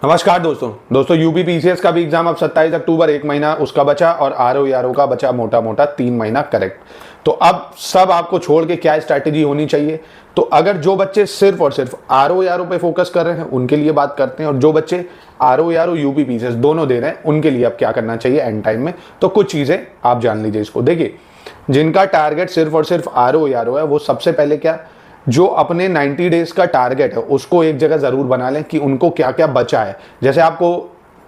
नमस्कार दोस्तों UP PCS का भी एग्जाम अब 27 अक्टूबर, एक महीना उसका बचा और आरओ यारो का बचा मोटा मोटा 3 महीना। करेक्ट। तो अब सब आपको छोड़ के क्या स्ट्रैटेजी होनी चाहिए, तो अगर जो बच्चे सिर्फ और सिर्फ आरओ यारो पे फोकस कर रहे हैं उनके लिए बात करते हैं, और जो बच्चे आरओ यारो यूपी पीसीएस दोनों दे रहे हैं उनके लिए अब क्या करना चाहिए एंड टाइम में। तो कुछ चीजें आप जान लीजिए इसको। देखिए, जिनका टारगेट सिर्फ और सिर्फ आरओ यारो है वो सबसे पहले क्या, जो अपने 90 डेज का टारगेट है उसको एक जगह जरूर बना लें कि उनको क्या क्या बचा है। जैसे आपको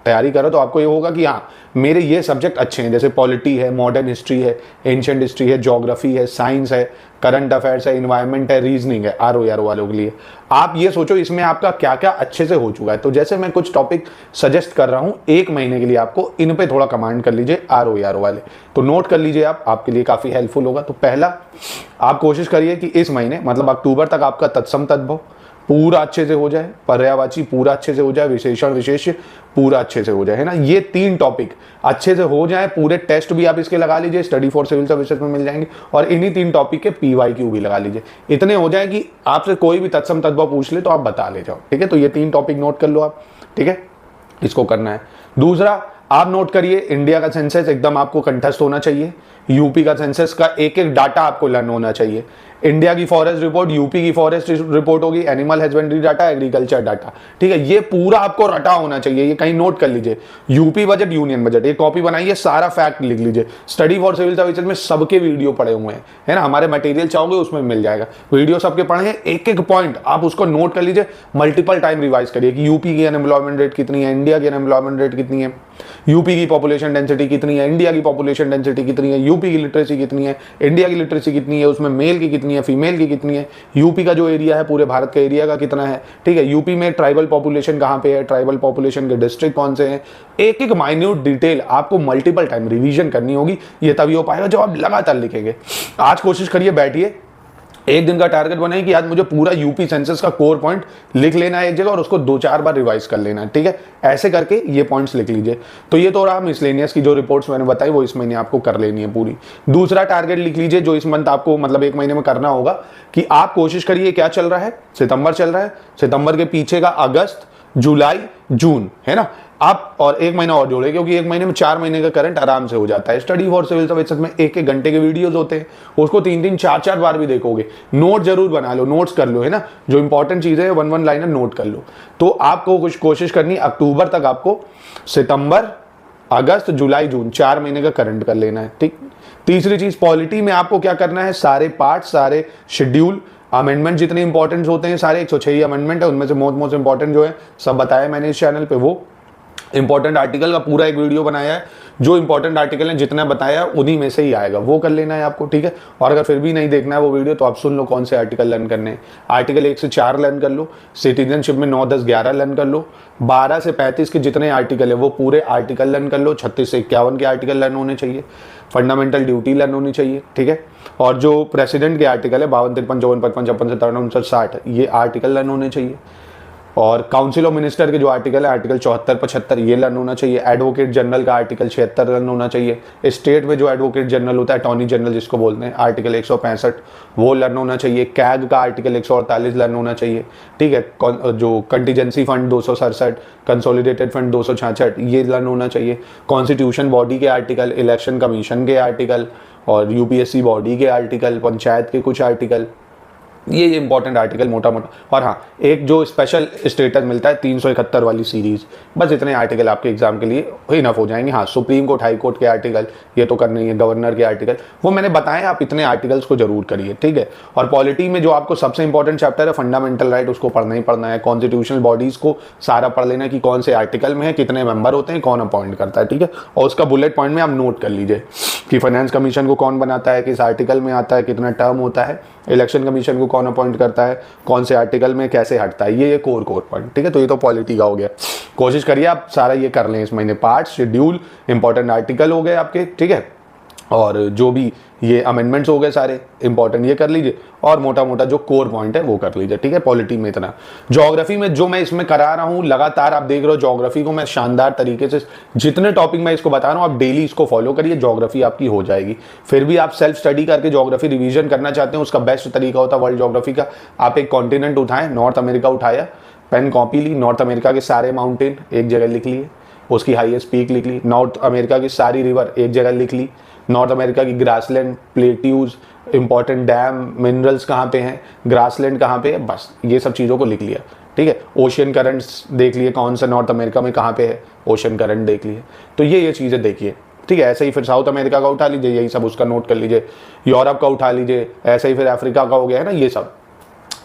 तैयारी करो तो आपको ये होगा कि हाँ मेरे ये सब्जेक्ट अच्छे हैं, जैसे पॉलिटी है, मॉडर्न हिस्ट्री है, एंशिएंट हिस्ट्री है, ज्योग्राफी है, साइंस है, करंट अफेयर्स है, इन्वायरमेंट है, रीजनिंग है आरओ यारो वालों के लिए। आप ये सोचो इसमें आपका क्या क्या अच्छे से हो चुका है। तो जैसे मैं कुछ टॉपिक सजेस्ट कर रहा हूँ एक महीने के लिए, आपको इन पे थोड़ा कमांड कर लीजिए आरओ यारो वाले, तो नोट कर लीजिए आप, आपके लिए काफी हेल्पफुल होगा। तो पहला, आप कोशिश करिए कि इस महीने मतलब अक्टूबर तक आपका तत्सम तद्भव पूरा अच्छे से हो जाए, पर्यायवाची पूरा अच्छे से हो जाए, विशेषण विशेष्य पूरा अच्छे से हो जाए, है ना। ये 3 टॉपिक अच्छे से हो जाए, पूरे टेस्ट भी आप इसके लगा लीजिए, स्टडी फॉर सिविल सर्विसेज में मिल जाएंगे, और इन्हीं 3 टॉपिक के पीवाईक्यू भी लगा लीजिए। इतने हो जाए कि आपसे कोई भी तत्सम तद्भव पूछ ले तो आप बता ले जाओ, ठीक है। तो ये 3 टॉपिक नोट कर लो आप, ठीक है, इसको करना है। दूसरा, आप नोट करिए इंडिया का सेंसस एकदम आपको कंठस्थ होना चाहिए, यूपी का सेंसस का एक एक डाटा आपको लर्न होना चाहिए। इंडिया की फॉरेस्ट रिपोर्ट, यूपी की फॉरेस्ट रिपोर्ट होगी, animal husbandry data, agriculture data, ठीक है। ये पूरा आपको रटा होना चाहिए, ये कहीं नोट कर लीजिए। यूपी बजट, यूनियन बजट, एक कॉपी बनाइए, सारा फैक्ट लिख लीजिए। स्टडी फॉर सिविल सर्विसेज में सबके वीडियो पड़े हुए हैं, है ना, हमारे मटेरियल चाहोगे उसमें मिल जाएगा, वीडियो सबके पढ़े हैं, एक एक पॉइंट आप उसको नोट कर लीजिए, मल्टीपल टाइम रिवाइज करिए कि यूपी की अनएम्प्लॉयमेंट रेट कितनी है, इंडिया की अनएम्प्लॉयमेंट रेट कितनी है, यूपी की पॉपुलेशन डेंसिटी कितनी है, इंडिया की पॉपुलेशन डेंसिटी कितनी है, यूपी की लिटरेसी कितनी है, इंडिया की लिटरेसी कितनी है, उसमें मेल की कितनी है, फीमेल की कितनी है, यूपी का जो एरिया है पूरे भारत का एरिया का कितना है, ठीक है, यूपी में ट्राइबल पॉपुलेशन कहां पे है, ट्राइबल पॉपुलेशन के डिस्ट्रिक्ट कौन से हैं, एक एक माइन्यूट डिटेल आपको मल्टीपल टाइम रिवीजन करनी होगी। ये तभी हो पाएगा जब आप लगातार लिखेंगे। आज कोशिश करिए, बैठिए, एक दिन का टारगेट बनाइए कि आज मुझे पूरा यूपी सेंसस का कोर पॉइंट लिख लेना है एक जगह और उसको 2-4 बार रिवाइज कर लेना है, ठीक है। ऐसे करके ये पॉइंट्स लिख लीजिए। तो ये तो रहा मिसलेनियस की जो रिपोर्ट्स मैंने बताई वो इस महीने आपको कर लेनी है पूरी। दूसरा टारगेट लिख लीजिए जो इस मंथ आपको मतलब एक महीने में करना होगा, कि आप कोशिश करिए, क्या चल रहा है, सितंबर चल रहा है, सितंबर के पीछे का अगस्त, जुलाई, जून, है ना, आप और एक महीना और जोड़े, क्योंकि एक महीने में 4 महीने का करंट आराम से हो जाता है। स्टडी फॉर सिविल सर्विसेज में 1-1 घंटे के वीडियोस होते हैं, उसको 3-3, 4-4 बार भी देखोगे। नोट जरूर बना लो, नोट्स कर लो, है ना, जो इंपॉर्टेंट चीजें 1-1 लाइनर नोट कर लो। तो आपको कुछ कोशिश करनी, अक्टूबर तक आपको सितंबर, अगस्त, जुलाई, जून 4 महीने का करंट कर लेना है, ठीक। तीसरी चीज, पॉलिटी में आपको क्या करना है, सारे पार्ट, सारे शेड्यूल, अमेंडमेंट जितने इंपॉर्टेंट होते हैं सारे 106 अमेंडमेंट है, उनमें से मोस्ट इंपॉर्टेंट जो है सब बताया मैंने इस चैनल पे। वो इंपॉर्टेंट आर्टिकल का पूरा एक वीडियो बनाया है, जो इंपॉर्टेंट आर्टिकल है जितना बताया उन्हीं में से ही आएगा, वो कर लेना है आपको, ठीक है। और अगर फिर भी नहीं देखना है वो वीडियो तो आप सुन लो कौन से आर्टिकल लर्न करने हैं। आर्टिकल 1 से 4 लर्न कर लो, सिटीजनशिप में 9, 10, 11 लर्न कर लो, 12 से 35 के जितने आर्टिकल है वो पूरे आर्टिकल लर्न कर लो, 36 से 51 के आर्टिकल लर्न होने चाहिए, फंडामेंटल ड्यूटी लर्न होनी चाहिए, ठीक है। और जो प्रेसिडेंट के आर्टिकल है 52, 53, 54, 55, 56, 57, 59, 60 ये आर्टिकल लर्न होने चाहिए। और काउंसिल ऑफ मिनिस्टर के जो आर्टिकल है आर्टिकल 74, 75 ये लर्न होना चाहिए। एडवोकेट जनरल का आर्टिकल 76 लर्न होना चाहिए। स्टेट में जो एडवोकेट जनरल होता है, अटॉर्नी जनरल जिसको बोलते हैं, आर्टिकल 165 वो लर्न होना चाहिए। कैग का आर्टिकल 148 लर्न होना चाहिए, ठीक है। जो कंटीजेंसी फंड 267, कंसोलिडेटेड फंड 266 ये लर्न होना चाहिए। कॉन्स्टिट्यूशन बॉडी के आर्टिकल, इलेक्शन कमीशन के आर्टिकल, और यूपीएससी बॉडी के आर्टिकल, पंचायत के कुछ आर्टिकल, ये इंपॉर्टेंट आर्टिकल मोटा मोटा। और हाँ, एक जो स्पेशल स्टेटस मिलता है 371 वाली सीरीज, बस इतने आर्टिकल आपके एग्जाम के लिए इनफ हो जाएंगे। हाँ, सुप्रीम कोर्ट, हाई कोर्ट के आर्टिकल ये तो करने ही है, गवर्नर के आर्टिकल वो मैंने बताया, आप इतने आर्टिकल्स को जरूर करिए, ठीक है। और पॉलिटी में जो आपको सबसे इंपॉर्टेंट चैप्टर है फंडामेंटल राइट, उसको पढ़ना ही पढ़ना है। कॉन्स्टिट्यूशनल बॉडीज को सारा पढ़ लेना कि कौन से आर्टिकल में है, कितने मेंबर होते हैं, कौन अपॉइंट करता है, ठीक है। और उसका बुलेट पॉइंट में आप नोट कर लीजिए कि फाइनेंस कमीशन को कौन बनाता है, किस आर्टिकल में आता है, कितना टर्म होता है, इलेक्शन कमीशन को कौन अपॉइंट करता है, कौन से आर्टिकल में कैसे हटता है, ये कोर पॉइंट, ठीक है। तो ये तो पॉलिटी का हो गया। कोशिश करिए आप सारा ये कर लें इस महीने, पार्ट, शेड्यूल, इंपॉर्टेंट आर्टिकल हो गए आपके, ठीक है। और जो भी ये अमेंडमेंट्स हो गए सारे इंपॉर्टेंट ये कर लीजिए, और मोटा मोटा जो कोर पॉइंट है वो कर लीजिए, ठीक है। पॉलिटी में इतना। ज्योग्राफी में जो मैं इसमें करा रहा हूँ लगातार, आप देख रहे हो ज्योग्राफी को मैं शानदार तरीके से, जितने टॉपिक मैं इसको बता रहा हूँ आप डेली इसको फॉलो करिए, ज्योग्राफी आपकी हो जाएगी। फिर भी आप सेल्फ स्टडी करके ज्योग्राफी रिवीजन करना चाहते हैं, उसका बेस्ट तरीका होता है वर्ल्ड ज्योग्राफी का, आप एक कॉन्टिनेंट उठाएं, नॉर्थ अमेरिका उठाया, पेन कॉपी ली, नॉर्थ अमेरिका के सारे माउंटेन एक जगह लिख लिए, उसकी हाईएस्ट पीक लिख ली, नॉर्थ अमेरिका की सारी रिवर एक जगह लिख ली, नॉर्थ अमेरिका की grassland, plateaus, important dam, minerals कहाँ पे हैं, ग्रासलैंड कहाँ पे है, बस ये सब चीज़ों को लिख लिया। ठीक है, ओशियन करंट्स देख लिए कौन सा नॉर्थ अमेरिका में कहाँ पे है, ओशियन करंट देख लिए। तो ये चीज़ें देखिए। ठीक है, ऐसे ही फिर साउथ अमेरिका का उठा लीजिए, यही सब उसका नोट कर लीजिए, यूरोप का उठा लीजिए, ऐसे ही फिर अफ्रीका का हो गया है ना, ये सब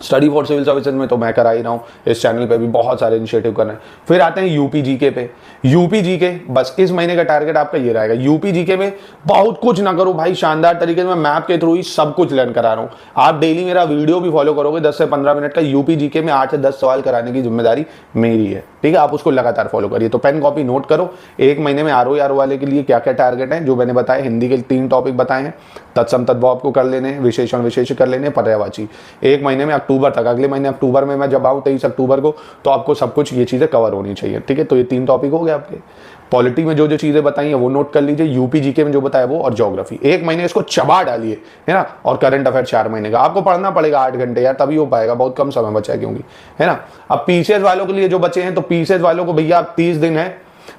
स्टडी फॉर सिविल सर्विसेज में तो मैं करा ही रहा हूँ, इस चैनल पे भी बहुत सारे इनिशिएटिव कर रहे हैं। फिर आते हैं यूपी जीके पे। यूपी जीके बस इस महीने का टारगेट आपका ये रहेगा। यूपी जीके में बहुत कुछ ना करो भाई, शानदार तरीके से मैं मैप के थ्रू ही सब कुछ लर्न करा रहा हूँ। आप डेली मेरा वीडियो भी फॉलो करोगे 10 से 15 मिनट का, यूपी जीके में 8 से 10 सवाल कराने की जिम्मेदारी मेरी है। ठीक है, आप उसको लगातार फॉलो करिए। तो पेन कॉपी नोट करो, एक महीने में आरओ वाले के लिए क्या क्या टारगेट है, जो मैंने बताया, हिंदी के 3 टॉपिक बताए हैं, तत्सम तद्भव आपको कर लेने, विशेषण विशेष कर लेने, पर्यायवाची। एक महीने में अक्टूबर तक, अगले महीने अक्टूबर में मैं जब आऊँ 23 अक्टूबर को, तो आपको सब कुछ ये चीज़ें कवर होनी चाहिए। ठीक है, तो ये 3 टॉपिक हो गए आपके। पॉलिटी में जो जो चीज़ें बताई हैं वो नोट कर लीजिए, यूपी जीके में जो बताया वो, और ज्योग्राफी एक महीने इसको चबा डालिए, है ना। और करंट अफेयर 4 महीने का आपको पढ़ना पड़ेगा 8 घंटे यार, तभी हो पाएगा, बहुत कम समय बचा है क्योंकि, है ना। अब पीसीएस वालों के लिए जो बचे हैं, तो पीसीएस वालों को भैया 30 दिन है,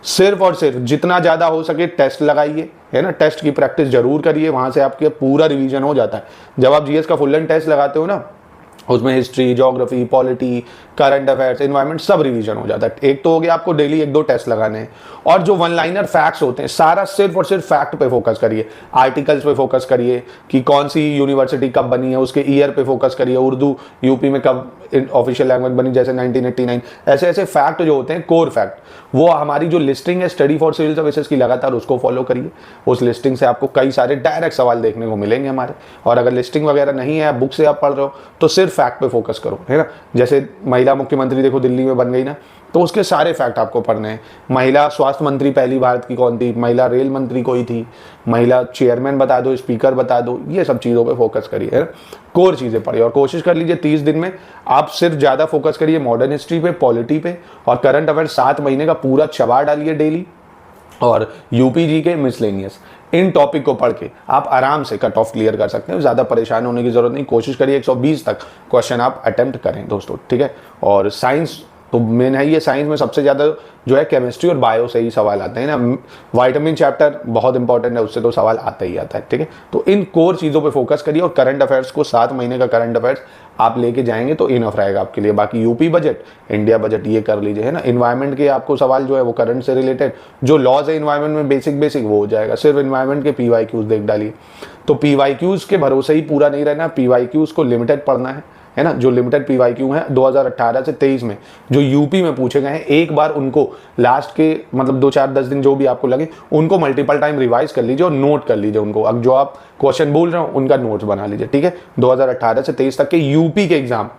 सिर्फ और सिर्फ जितना ज़्यादा हो सके टेस्ट लगाइए, है ना। टेस्ट की प्रैक्टिस जरूर करिए, वहाँ से आपके पूरा रिवीजन हो जाता है। जब आप जीएस का फुल लेंथ टेस्ट लगाते हो ना, उसमें history, geography, polity, current affairs, environment सब रिवीजन हो जाता है। एक तो हो गया आपको डेली 1-2 टेस्ट लगाने हैं, और जो वन लाइनर फैक्ट्स होते हैं सारा सिर्फ और सिर्फ फैक्ट पे फोकस करिए, आर्टिकल्स पे फोकस करिए कि कौन सी यूनिवर्सिटी कब बनी है, उसके ईयर पे फोकस करिए, उर्दू यूपी में कब ऑफिशियल लैंग्वेज बनी, जैसे 1989, ऐसे ऐसे फैक्ट जो होते हैं, कोर फैक्ट, वो हमारी जो लिस्टिंग है स्टडी फॉर सिविल सर्विसेज की, लगातार उसको फॉलो करिए। उस लिस्टिंग से आपको कई सारे डायरेक्ट सवाल देखने को मिलेंगे हमारे। और अगर लिस्टिंग वगैरह नहीं है, बुक से आप पढ़ रहे हो, तो सिर्फ फैक्ट पे फोकस करो, है ना। जैसे महिला मुख्यमंत्री देखो दिल्ली में बन गई ना, तो उसके सारे फैक्ट आपको पढ़ने हैं। महिला स्वास्थ्य मंत्री पहली भारत की कौन थी, महिला रेल मंत्री कोई थी, महिला चेयरमैन बता दो, स्पीकर बता दो, ये सब चीज़ों पे फोकस करिए, है ना। कोर चीज़ें पढ़िए, और कोशिश कर लीजिए 30 दिन में आप सिर्फ ज़्यादा फोकस करिए मॉडर्न हिस्ट्री पे, पॉलिटी पे, और करंट अफेयर 7 महीने का पूरा चबा डालिए डेली, और यूपी जी के मिसलेनियस, इन टॉपिक को पढ़ के आप आराम से कट ऑफ क्लियर कर सकते हैं। ज़्यादा परेशान होने की जरूरत नहीं, कोशिश करिए 120 तक क्वेश्चन आप अटेम्प्ट करें दोस्तों। ठीक है, और साइंस तो मेन है, ये साइंस में सबसे ज़्यादा जो है केमिस्ट्री और बायो से ही सवाल आते हैं ना। विटामिन चैप्टर बहुत इंपॉर्टेंट है, उससे तो सवाल आता ही आता है। ठीक है, तो इन कोर चीज़ों पे फोकस करिए, और करंट अफेयर्स को 7 महीने का करंट अफेयर्स आप लेके जाएंगे तो इनफ रहेगा आपके लिए। बाकी यूपी बजट, इंडिया बजट ये कर लीजिए, है ना। इन्वायरमेंट के आपको सवाल जो है वो करंट से रिलेटेड, जो लॉज है इन्वायरमेंट में बेसिक वो हो जाएगा। सिर्फ इन्वायरमेंट के PYQs देख डालिए। तो PYQs के भरोसे ही पूरा नहीं रहना, PYQs को लिमिटेड पढ़ना है ना। जो लिमिटेड PYQ है 2018 से 23 में जो यूपी में पूछे गए हैं, एक बार उनको लास्ट के मतलब 2-4-10 दिन जो भी आपको लगे, उनको मल्टीपल टाइम रिवाइज कर लीजिए और नोट कर लीजिए उनको। अब जो आप क्वेश्चन बोल रहे हो उनका नोट्स बना लीजिए। ठीक है, 2018 से 23 तक के यूपी के एग्जाम,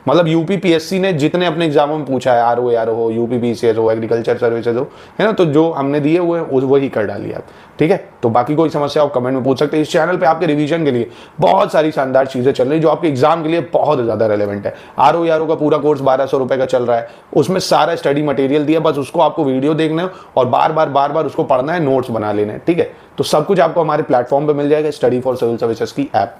मतलब यूपी PSC ने जितने अपने एग्जामों में पूछा है, आरओ हो, यूपी PCS हो, एग्रीकल्चर सर्विसेज हो, है ना, तो जो हमने दिए हुए हैं वही कर डालिए आप। ठीक है, तो बाकी कोई समस्या आप कमेंट में पूछ सकते हैं। इस चैनल पे आपके रिवीजन के लिए बहुत सारी शानदार चीजें चल रही है, जो आपके एग्जाम के लिए बहुत ज्यादा रेलेवेंट है। आरओ का पूरा कोर्स 1200 रुपए का चल रहा है, उसमें सारा स्टडी मटेरियल दिया, बस उसको आपको वीडियो देखना है और बार बार उसको पढ़ना है, नोट्स बना लेने हैं। ठीक है, तो सब कुछ आपको हमारे प्लेटफॉर्म पे मिल जाएगा, स्टडी फॉर सिविल सर्विसेज की ऐप।